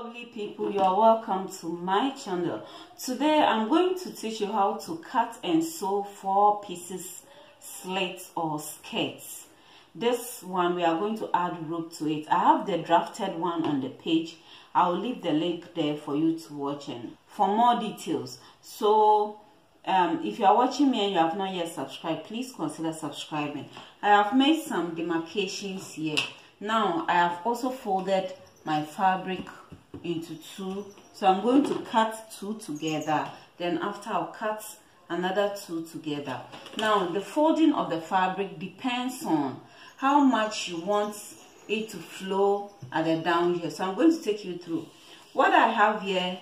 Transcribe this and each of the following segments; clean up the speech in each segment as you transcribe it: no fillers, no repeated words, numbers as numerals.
lovely people, you are welcome to my channel. Today I'm going to teach you how to cut and sew 4 pieces slits or skirts. This one we are going to add rope to it. I have the drafted one on the page. I'll leave the link there for you to watch and for more details. So if you are watching me and you have not yet subscribed, please consider subscribing. I have made some demarcations here. Now I have also folded my fabric into 2, so I'm going to cut 2 together, then after I'll cut another 2 together. Now the folding of the fabric depends on how much you want it to flow at the down here, so I'm going to take you through what I have here.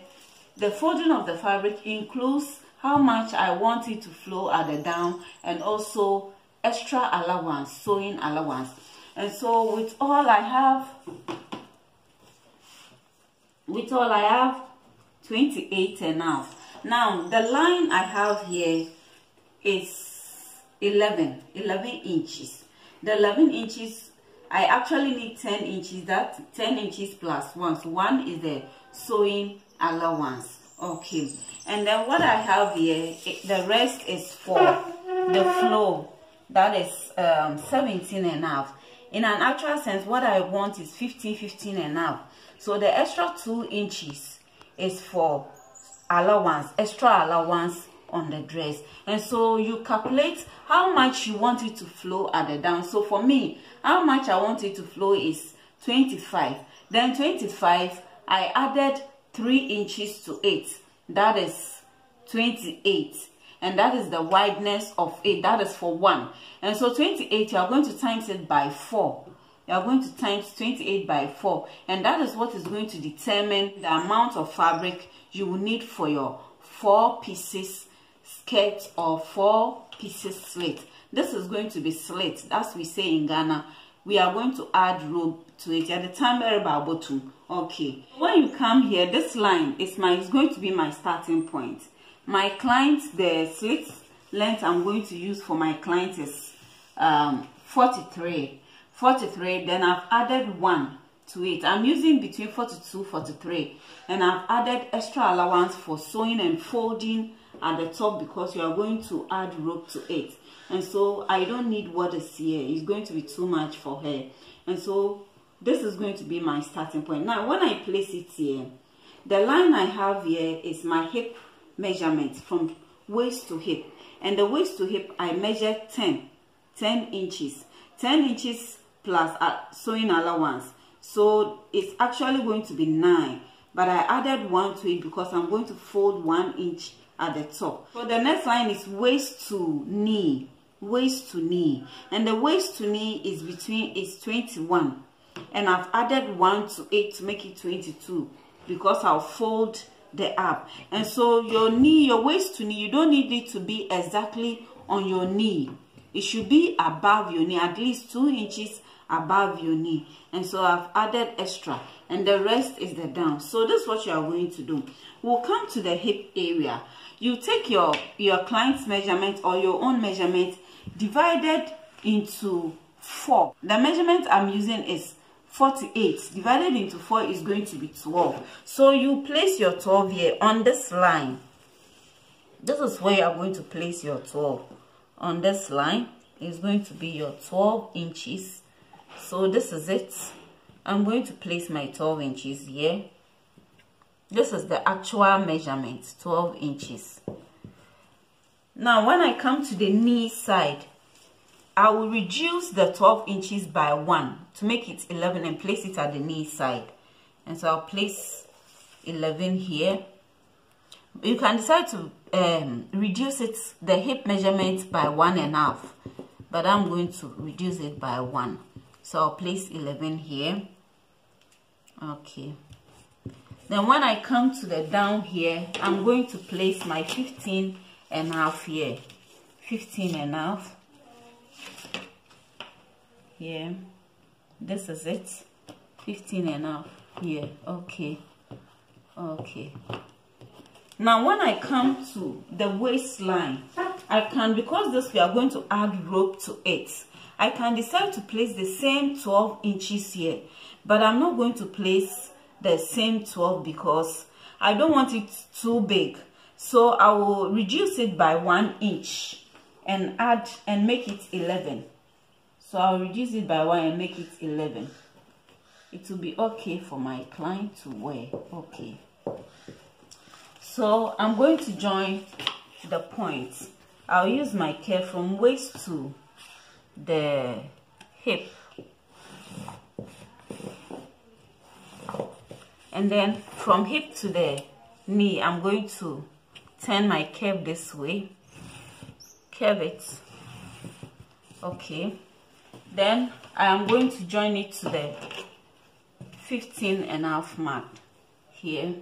The folding of the fabric includes how much I want it to flow at the down and also extra allowance, sewing allowance. And so with all I have 28.5. Now the line I have here is 11 inches. The 11 inches, I actually need 10 inches. That 10 inches plus 1, so 1 is the sewing allowance. Okay, and then what I have here, the rest is for the flow. That is 17.5. In an actual sense, what I want is 15.5. So the extra 2 inches is for allowance, extra allowance on the dress. And so you calculate how much you want it to flow at the down. So for me, how much I want it to flow is 25. Then 25, I added 3 inches to it. That is 28. And that is the wideness of it. That is for 1. And so 28, you are going to times it by 4. You are going to times 28 by 4, and that is what is going to determine the amount of fabric you will need for your 4 pieces skirt or 4 pieces slit. This is going to be slit, as we say in Ghana. We are going to add rope to it at the time. Okay, when you come here, this line is going to be my starting point. My client, the slit length I'm going to use for my client is 43. Then I've added 1 to it. I'm using between 42 43, and I've added extra allowance for sewing and folding at the top because you are going to add rope to it. And so I don't need what is here. It's going to be too much for her, and so this is going to be my starting point. Now when I place it here, the line I have here is my hip measurement from waist to hip, and the waist to hip I measured 10 inches plus sewing allowance, so it's actually going to be 9, but I added 1 to it because I'm going to fold 1 inch at the top. So the next line is waist to knee, and the waist to knee is 21, and I've added 1 to it to make it 22 because I'll fold the up. And so your waist to knee, you don't need it to be exactly on your knee. It should be above your knee, at least 2 inches above your knee. And so I've added extra, and the rest is the down. So this is what you are going to do. We'll come to the hip area. You take your client's measurement or your own measurement divided into 4. The measurement I'm using is 48 divided into 4 is going to be 12. So you place your 12 here on this line. This is where you are going to place your 12. On this line is going to be your 12 inches. So this is it. I'm going to place my 12 inches here. This is the actual measurement, 12 inches. Now when I come to the knee side, I will reduce the 12 inches by 1 to make it 11 and place it at the knee side. And so I'll place 11 here. You can decide to reduce it, the hip measurement, by 1.5, but I'm going to reduce it by 1. So I'll place 11 here. Okay. Then when I come to the down here, I'm going to place my 15.5 here. 15.5. Here. This is it. 15.5 here. Okay. Okay. Now when I come to the waistline, I can, because this we are going to add rope to it, I can decide to place the same 12 inches here, but I'm not going to place the same 12 because I don't want it too big. So I will reduce it by 1 inch and add and make it 11. So I'll reduce it by 1 and make it 11. It will be okay for my client to wear. Okay. So I'm going to join the points. I'll use my curve from waist to the hip. And then from hip to the knee, I'm going to turn my curve this way. Curve it. Okay. Then I am going to join it to the 15.5 mark here.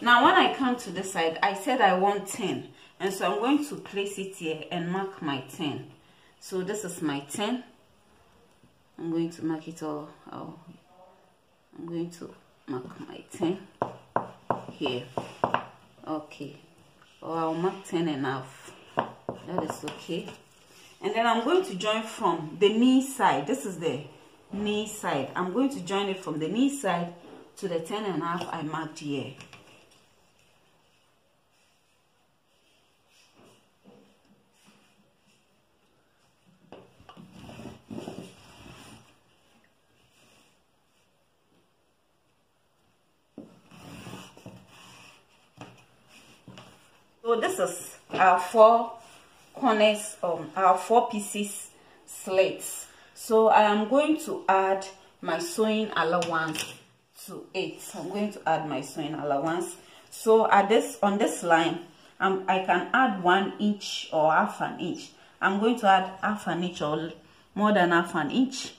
Now when I come to this side, I said I want 10, and so I'm going to place it here and mark my 10. So this is my 10. I'm going to mark it all out. I'm going to mark my 10 here. Okay, or I'll mark 10.5. That is okay. And then I'm going to join from the knee side. This is the knee side. I'm going to join it from the knee side to the 10.5 I marked here. So this is our 4 corners, our 4 pieces slits. So I am going to add my sewing allowance to it. I'm going to add my sewing allowance. So at on this line, I can add 1 inch or half an inch. I'm going to add half an inch or more than half an inch,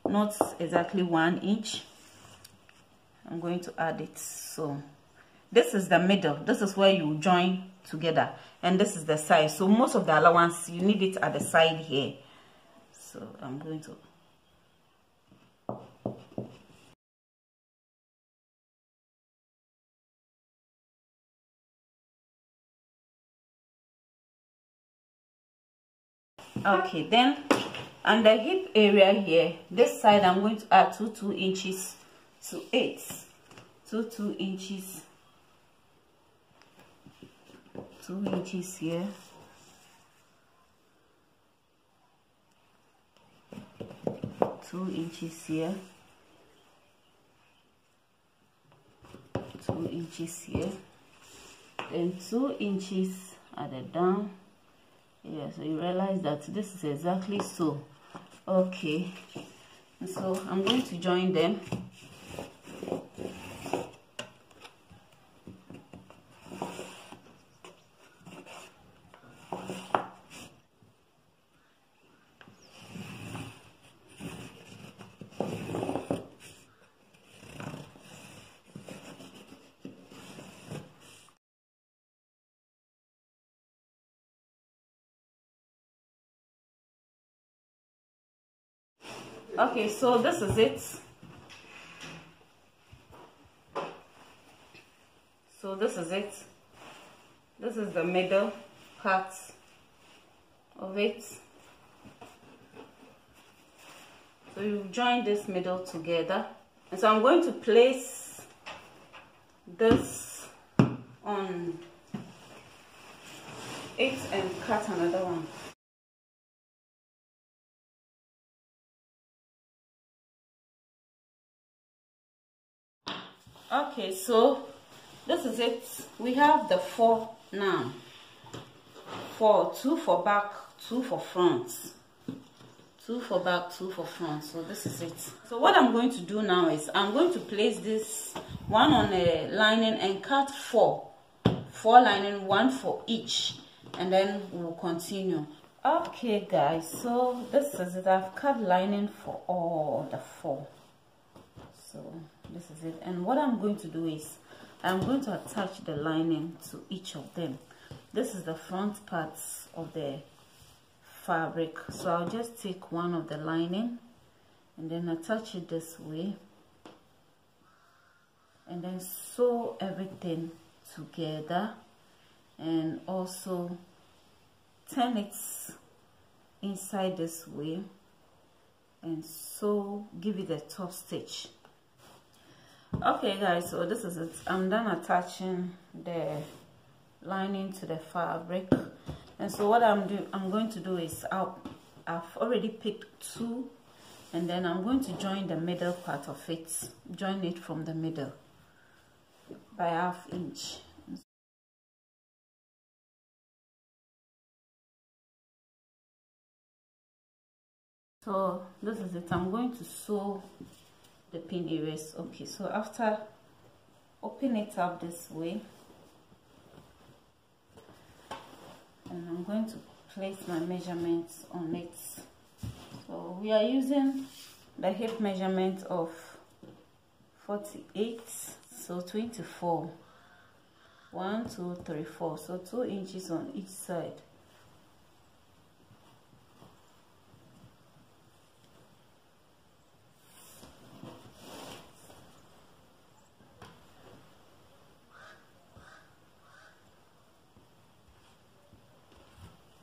not exactly 1 inch. I'm going to add it. So this is the middle. This is where you join together, and this is the side. So most of the allowance you need it at the side here. So I'm going to okay. Then on the hip area here, this side I'm going to add 2 inches to it. 2 inches, 2 inches here. 2 inches here. 2 inches here. Then 2 inches at the down. Yeah, so you realize that this is exactly so. Okay. And so I'm going to join them. Okay, so this is it. So this is it. This is the middle part of it. So you join this middle together, and so I'm going to place this on it and cut another one. Okay, so this is it. We have the 4 now. 4, 2 for back, 2 for front. 2 for back, 2 for front. So this is it. So what I'm going to do now is I'm going to place this one on a lining and cut 4 lining, 1 for each, and then we'll continue. Okay guys, so this is it. I've cut lining for all the 4. So this is it, and what I'm going to do is I'm going to attach the lining to each of them. This is the front parts of the fabric, so I'll just take one of the lining and then attach it this way, and then sew everything together, and also turn it inside this way, and so give it a top stitch. Okay guys, so this is it. I'm done attaching the lining to the fabric, and so what I'm going to do is I've already picked 2, and then I'm going to join the middle part of it, join it from the middle by 1/2 inch. So this is it. I'm going to sew the pin areas. Okay, so after open it up this way, and I'm going to place my measurements on it. So we are using the hip measurement of 48, so 24, 1 2 3 4, so 2 inches on each side.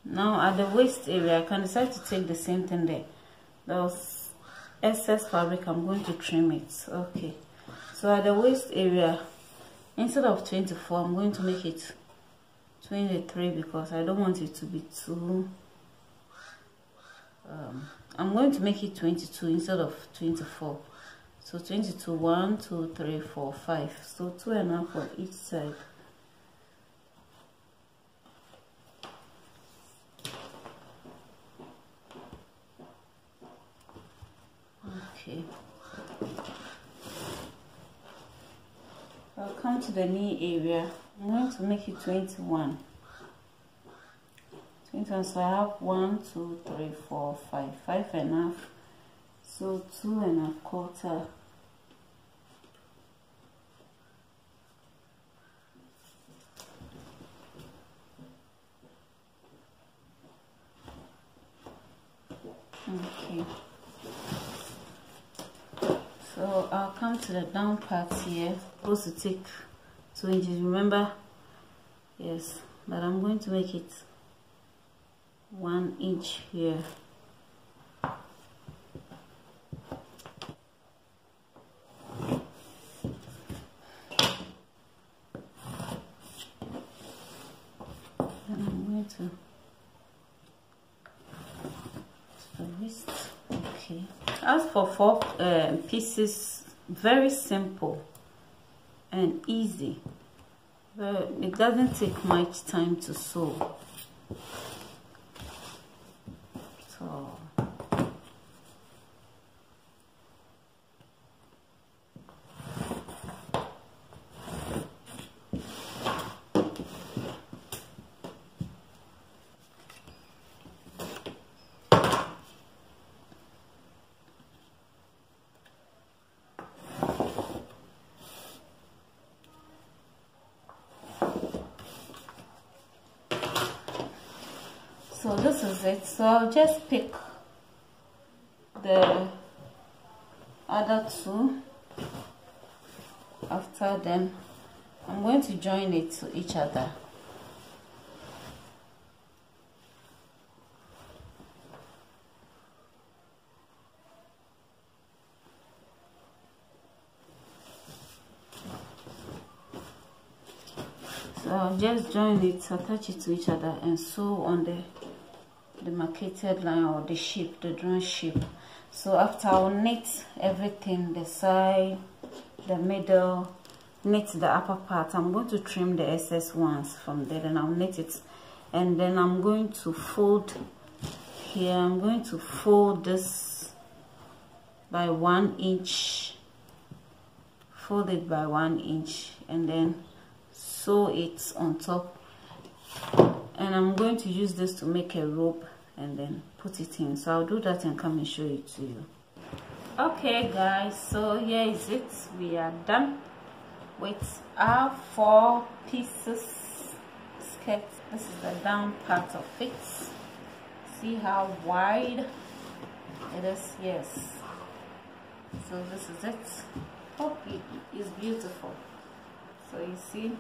Now at the waist area, I can decide to take the same thing there. Those excess fabric, I'm going to trim it. Okay, so at the waist area, instead of 24, I'm going to make it 23 because I don't want it to be too I'm going to make it 22 instead of 24. So 22, 1 2 3 4 5, so 2.5 on each side. Okay, I'll come to the knee area. I'm going to make it 21. 21, so I have 1 2 3 4 5, 5.5, so 2.25. Okay, so I'll come to the down part here. I'm supposed to take 2 inches, remember? Yes, but I'm going to make it 1 inch here. And I'm going to the wrist. Okay, as for 4 pieces, very simple and easy. It doesn't take much time to sew. So this is it. So I'll just pick the other 2. After them, I'm going to join it to each other. So I'll just join it, attach it to each other, and sew on the demarcated line or the shape, the drawn shape. So after I'll knit everything, the side, the middle, knit the upper part. I'm going to trim the excess ones from there, then I'll knit it, and then I'm going to fold here. I'm going to fold this by 1 inch, fold it by 1 inch, and then sew it on top. And I'm going to use this to make a rope and then put it in. So I'll do that and come and show it to you. Okay guys, so here is it. We are done with our 4 pieces skirt. This is the down part of it. See how wide it is? Yes. So this is it. Oh, it is beautiful. So you see,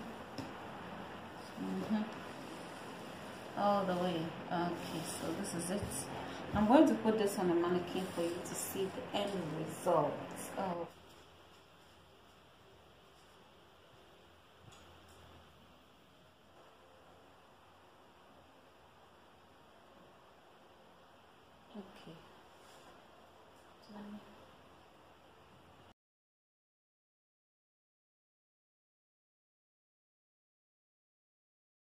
all the way. Okay, so this is it. I'm going to put this on a mannequin for you to see the end result. Oh. Okay.